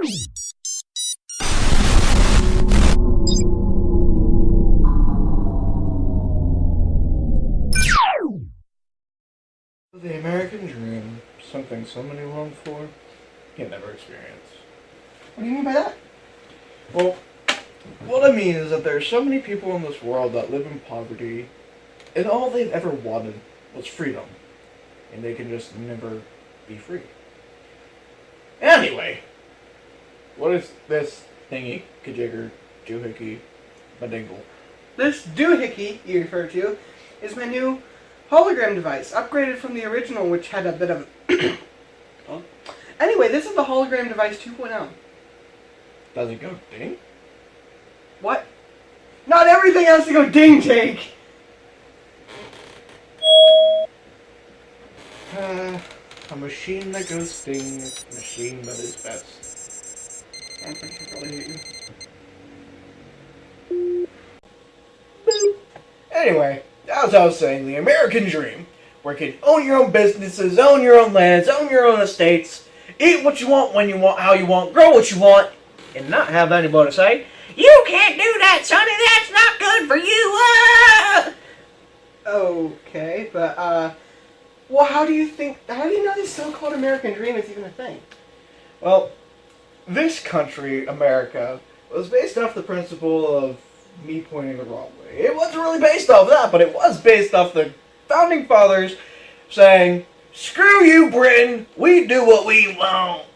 The American dream, something so many long for, can never experience. What do you mean by that? Well, what I mean is that there are so many people in this world that live in poverty, and all they've ever wanted was freedom, and they can just never be free. Anyway, what is this thingy, kajigger, doohickey, badingle? This doohickey you refer to is my new hologram device, upgraded from the original, which had a bit of... Huh? Anyway, this is the hologram device 2.0. Does it go ding? What? Not everything has to go ding, Jake! A machine that goes ding, a machine that is best. I'm pretty sure probably hate you. Anyway, as I was saying, the American dream, where you can own your own businesses, own your own lands, own your own estates, eat what you want, when you want, how you want, grow what you want, and not have anybody say, "You can't do that, sonny, that's not good for you!" Okay, but, well, how do you know this so-called American dream is even a thing? Well, this country, America, was based off the principle of me pointing the wrong way. It wasn't really based off that, but it was based off the founding fathers saying, "Screw you, Britain, we do what we want."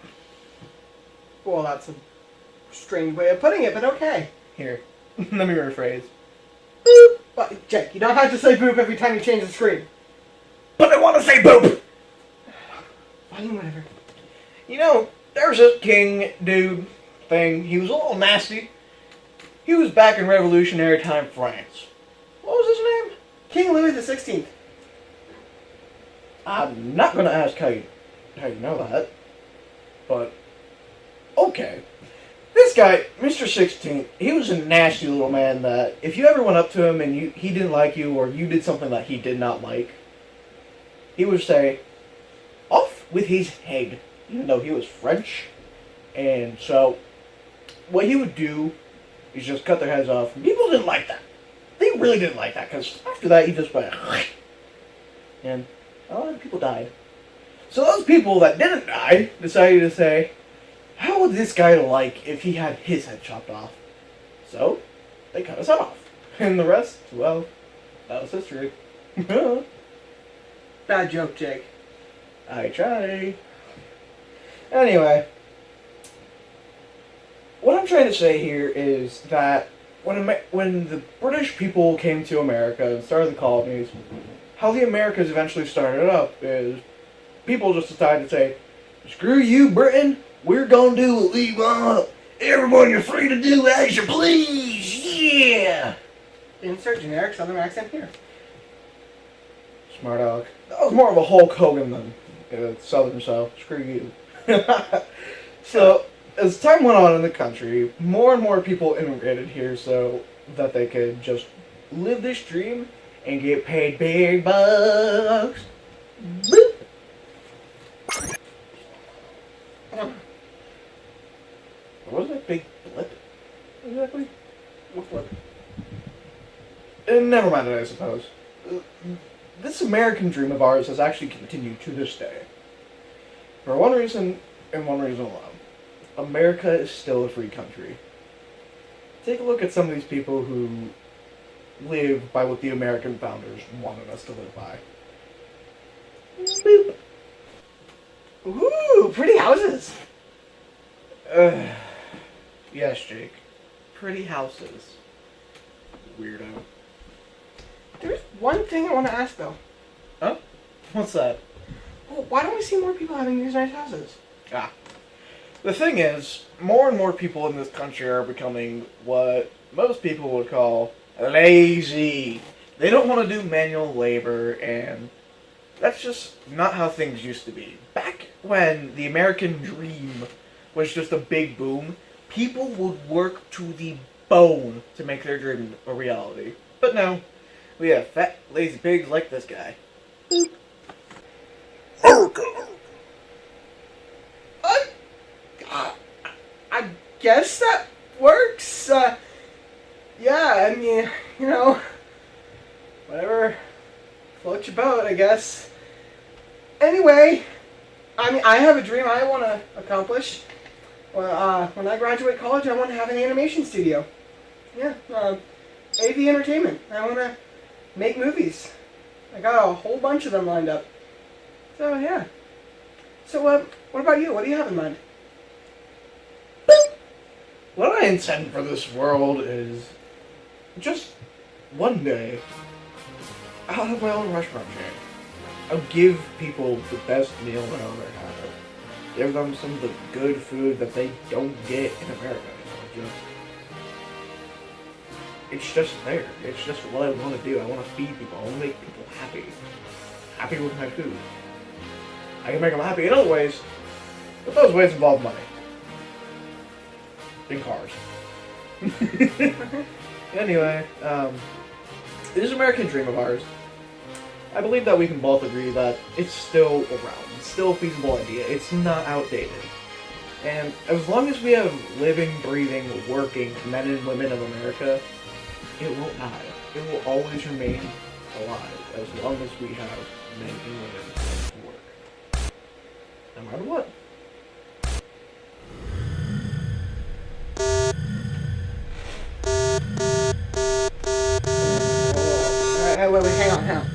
Well, that's a strange way of putting it, but okay. Here, let me rephrase. Boop! But, Jake, you don't have to say boop every time you change the screen. But I want to say boop! Fine, whatever. You know, there's a king dude thing. He was a little nasty. He was back in revolutionary time France. What was his name? King Louis the 16th. I'm not going to ask how you know that. But, okay. This guy, Mr. 16th, he was a nasty little man that if you ever went up to him and he didn't like you or you did something that he did not like, he would say, "Off with his head," even though he was French. And so, what he would do is just cut their heads off. And people didn't like that. They really didn't like that, because after that, he just went, and a lot of people died. So those people that didn't die decided to say, how would this guy like if he had his head chopped off? So, they cut his head off. And the rest, well, that was history. Bad joke, Jake. I try. Anyway, what I'm trying to say here is that when the British people came to America and started the colonies, how the Americas eventually started up is people just decided to say, "Screw you, Britain, we're gonna do what we want. Everyone, you're free to do as you please. Yeah!" Insert generic southern accent here. Smart aleck. That was more of a Hulk Hogan than Southern South. Screw you. So, as time went on in the country, more and more people immigrated here so that they could just live this dream and get paid big bucks. Boop. What was that big blip? Exactly? What flip? Never mind it, I suppose. This American dream of ours has actually continued to this day. For one reason, and one reason alone. America is still a free country. Take a look at some of these people who live by what the American founders wanted us to live by. Boop. Ooh, pretty houses. Yes, Jake. Pretty houses. Weirdo. There's one thing I want to ask, though. Huh? What's that? Well, why don't we see more people having these nice houses? The thing is, more and more people in this country are becoming what most people would call lazy. They don't want to do manual labor, and that's just not how things used to be. Back when the American dream was just a big boom, people would work to the bone to make their dream a reality. But no, we have fat, lazy pigs like this guy. guess that works. Yeah, I mean, whatever floats your boat, I guess. Anyway, I mean, I have a dream I want to accomplish. Well, when I graduate college, I want to have an animation studio. Yeah, AV Entertainment. I want to make movies. I got a whole bunch of them lined up. So, yeah. So, what about you? What do you have in mind? What I intend for this world is just one day, I'll have my own restaurant chain. I'll give people the best meal they'll ever have. Give them some of the good food that they don't get in America. It's just there. It's just what I want to do. I want to feed people. I want to make people happy. Happy with my food. I can make them happy in other ways, but those ways involve money. In cars. Anyway, it is an American dream of ours. I believe that we can both agree that it's still around. It's still a feasible idea. It's not outdated. And as long as we have living, breathing, working men and women of America, it won't die. It will always remain alive as long as we have men and women to work. No matter what. Wait, hang on.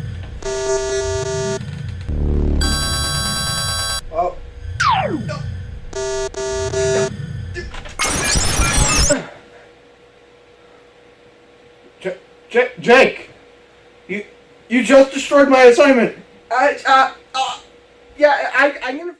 Oh. Jake! You just destroyed my assignment! Yeah, I'm gonna